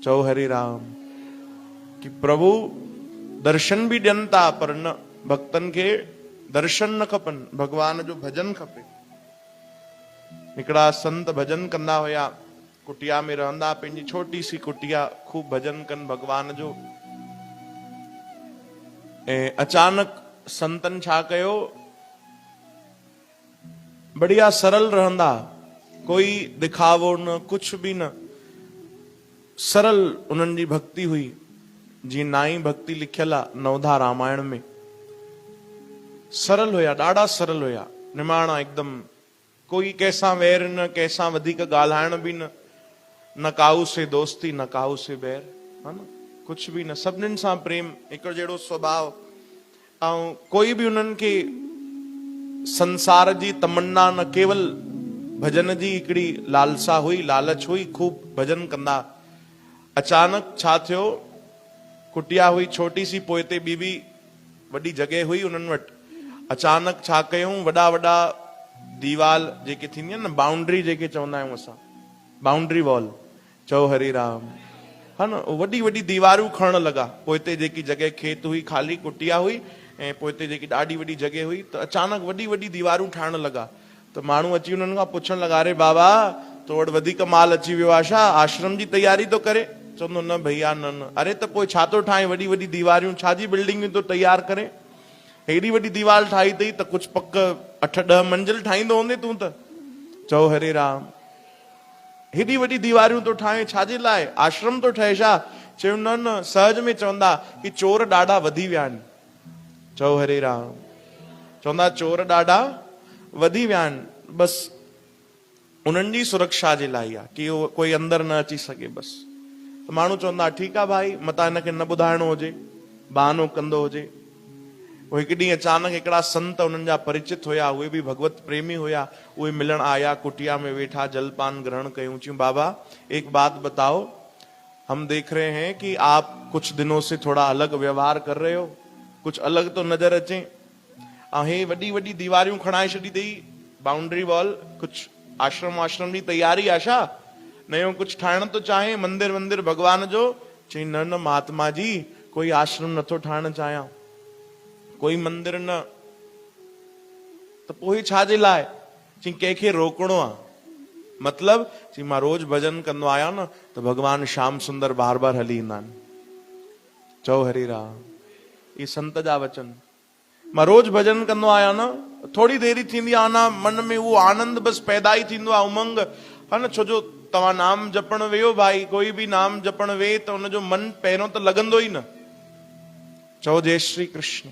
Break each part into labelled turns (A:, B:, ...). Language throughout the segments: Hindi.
A: चओ हरे राम। कि प्रभु दर्शन भी ॾियनि था पर न भक्तन के दर्शन न खपन, भगवान जो भजन खपे। हिकिड़ा संत भजन कंदा हुया, कुटिया में रहंदा, पंहिंजी छोटी सी कुटिया, खूब भजन कन भगवान जो। अचानक संतन छा कयो, बढ़िया सरल रहंदा, कोई दिखावो न, कुछ भी न, सरल उन्हनि जी भक्ति हुई। जी नाई भक्ति लिखियल आहे नवधा रामायण में। सरल हुया, ॾाढा सरल हुया, निमाणा एकदम, कोई कंहिंसां वैर न, कंहिंसां वधीक ॻाल्हाइण बि न, न काऊ से दोस्ती न काऊ से बैर, है न, कुछ भी न, सभिनीनि सां प्रेम, हिकु जहिड़ो स्वभाव। ऐं कोई बि उन्हनि खे संसार जी तमन्ना न, केवल भजन जी हिकिड़ी लालसा हुई, लालच हुई, खूब भजन कंदा। अचानक छा थियो, कुटिया हुई छोटी सी, पोइ ते ॿी बि वॾी जॻह हुई उन्हनि वटि। अचानक छा कयूं, वॾा वॾा दीवाल जेके थींदी आहे न, बाउंड्री जेके चवंदा आहियूं असां, बाउंड्री वॉल, चओ हरे राम, है न, वॾी वॾी दीवारूं खणण लॻा। पोइ ते जेकी जॻह खेत हुई, ख़ाली कुटिया हुई, ऐं पोइ ते जेकी ॾाढी वॾी जॻह हुई, त अचानक वॾी वॾी दीवारूं ठाहिण लॻा। त माण्हू अची उन्हनि खां पुछण लॻा, अरे बाबा तो वटि वधीक माल अची वियो आहे छा, आश्रम जी तयारी तो करे? चवंदो न भैया न न। अरे त पोइ छा थो ठाहे, वॾी वॾी दीवारियूं, छाजी बिल्डिंगियूं तो तयार करे? हेॾी वॾी दीवार ठाही अथई त कुझु पक 8-10 मंजिल ठाहींदो हूंदे तूं त। चओ हरे राम। हेॾी वॾी दीवारियूं तो ठाहे छाजे लाइ, आश्रम तो ठहे छा? चयो न न, सहज में चवंदा कि चोर ॾाढा वधी विया आहिनि। चओ हरे राम। चवंदा चोर ॾाढा वधी विया आहिनि, बसि उन्हनि जी सुरक्षा जे लाइ आहे कि कोई अंदरि न अची सघे बसि। त माण्हू चवंदा ठीकु आहे भाई, मतां हिनखे न ॿुधाइणो हुजे, बहानो कंदो हुजे। पोइ हिकु ॾींहुं अचानक हिकिड़ा संत उन्हनि जा परिचित हुया, उहे बि भगवत प्रेमी हुया, उहे मिलण आया, कुटिया में वेठा, जलपान ग्रहण कयूं। चयूं बाबा एक बात बताओ, हम देख रहे हैं कि आप कुछ दिनों से थोड़ा अलग व्यवहार कर रहे हो, कुछ अलग तो नजर अचे। ऐं हे वॾी वॾी दीवारियूं खणाए छॾी अथई, बाउंड्री वॉल, कुछ आश्रम जी तयारी आहे छा? नयो कुछ ठाहिण तो चाहे, मंदिर वंदिर भगवान जो? चई न न महात्मा जी, कोई आश्रम नथो ठाहिण चाहियां, कोई मंदिर न। त पोइ छाजे लाइ? चई कंहिंखे रोकणो आहे। मतलब चई मां रोज भजन कंदो आहियां न, त भगवान श्याम सुंदर बार बार हली ईंदा आहिनि। चओ हरे राम। ये संत जा वचन। मां रोज भजन कंदो आहियां न, थोड़ी देरी थींदी आहे ना, मन में उहो आनंद बस पैदा ई थींदो आहे, उमंग, है न। छो जो तव्हां नाम जपण वेयो भाई, कोई भी नाम जपण वे त उनजो मन पहिरियों त लॻंदो ई न। चओ जय श्री कृष्ण।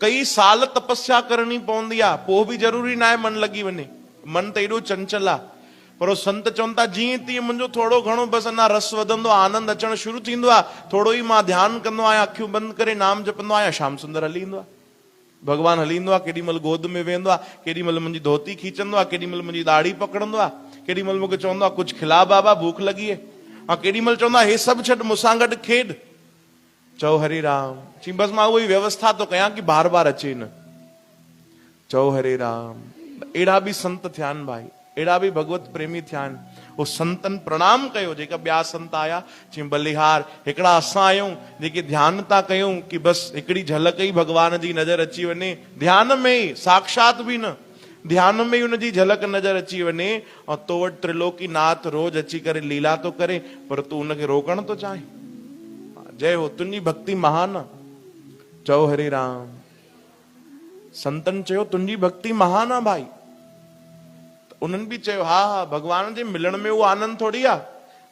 A: कई साल तपस्या करणी पवंदी आहे, पोइ बि ज़रूरी न आहे मन लॻी वञे, मन त एॾो चंचल आहे। पर संत चवनि था जीअं तीअं मुंहिंजो थोड़ो घणो बसि अञा रस वधंदो आहे, आनंद अचणु शुरू थींदो आहे, थोड़ो ई मां ध्यानु कंदो आहियां, अखियूं बंदि करे नाम जपंदो आहियां, श्याम सुंदर हली ईंदो आहे, भगवान हली ईंदो आहे। केॾी महिल गोद में वेहंदो आहे, केॾी महिल मुंहिंजी धोती खींचंदो आहे, केॾी महिल मुंहिंजी दाढ़ी पकड़ंदो आहे, केॾी महिल मूंखे चवंदो आहे कुझु खिला बाबा, भूख लॻी आहे, ऐं केॾी महिल चवंदो आहे हे सभु छॾ, मूंसां गॾु खेॾ। चओ हरे राम। चई बसि मां उहा व्यवस्था तो कयां कि बार बार अचे न। चओ हरे राम। अहिड़ा बि संत थिया आहिनि भाई, अहिड़ा बि भगवत प्रेमी थिया आहिनि। उहो संतन प्रणाम कयो, जेका ॿिया संत आया, चई बलिहार, हिकिड़ा असां आहियूं जेके ध्यानु था कयूं कि बसि हिकिड़ी झलक ई भगवान जी नज़र अची वञे, ध्यान में ई, साक्षात बि न, ध्यान में ई उनजी झलक नज़र अची वञे, ऐं तो वटि त्रिलोकी नाथ रोज अची करे लीला तो करे, पर तूं उनखे रोकण तो चाहे। जय हो, तुंहिंजी भक्ति महान आहे। चओ हरे राम। संतन चयो तुंहिंजी भक्ति महान आहे भाई। उन्हनि बि चयो हा हा, भगवान जे मिलण में उहो आनंद थोड़ी आहे,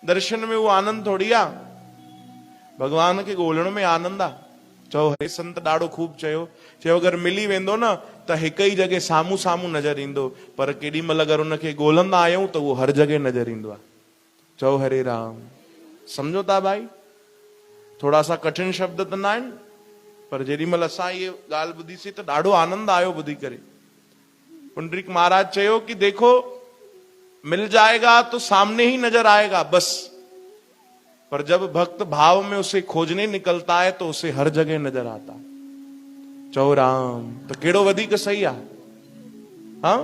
A: दर्शन में उहो आनंद थोड़ी आहे, भगवान खे ॻोल्हण में आनंद आहे। चओ हे संत ॾाढो खूब चयो, चयो अगरि मिली वेंदो न त हिकु ई जॻह साम्हूं साम्हूं नज़र ईंदो, पर केॾी महिल अगरि उनखे ॻोल्हंदा आहियूं त उहो हर जॻह नज़र ईंदो आहे। चओ हरे राम। सम्झो था भाई, थोड़ा सा कठिन शब्द त न आहिनि, पर जेॾी महिल असां इहे ॻाल्हि ॿुधीसीं त ॾाढो आनंद आयो ॿुधी करे। पुंडरीक महाराज चयो कि देखो मिल जाएगा तो सामने ही नजर आएगा बस, पर जब भक्त भाव में उसे खोजने निकलता है तो उसे हर जगह नजर आता है। चओ राम। तो कहिड़ो वधीक सही आहे? हाँ,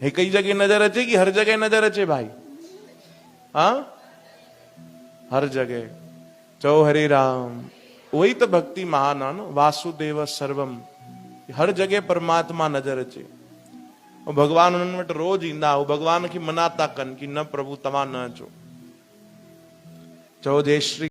A: हिकु ई जगह नजर अचे कि हर जगह नजर अचे भाई? हाँ, हर जगह चओ हरे राम। वही तो भक्ति महान आहे न, वासुदेव सर्वम। हर जगह परमात्मा नजर अचे। भगवान उन्हनि वटि रोज ईंदा, उहे भगवान खे मना था कनि कि न प्रभु तव्हां न अचो। चओ जय श्री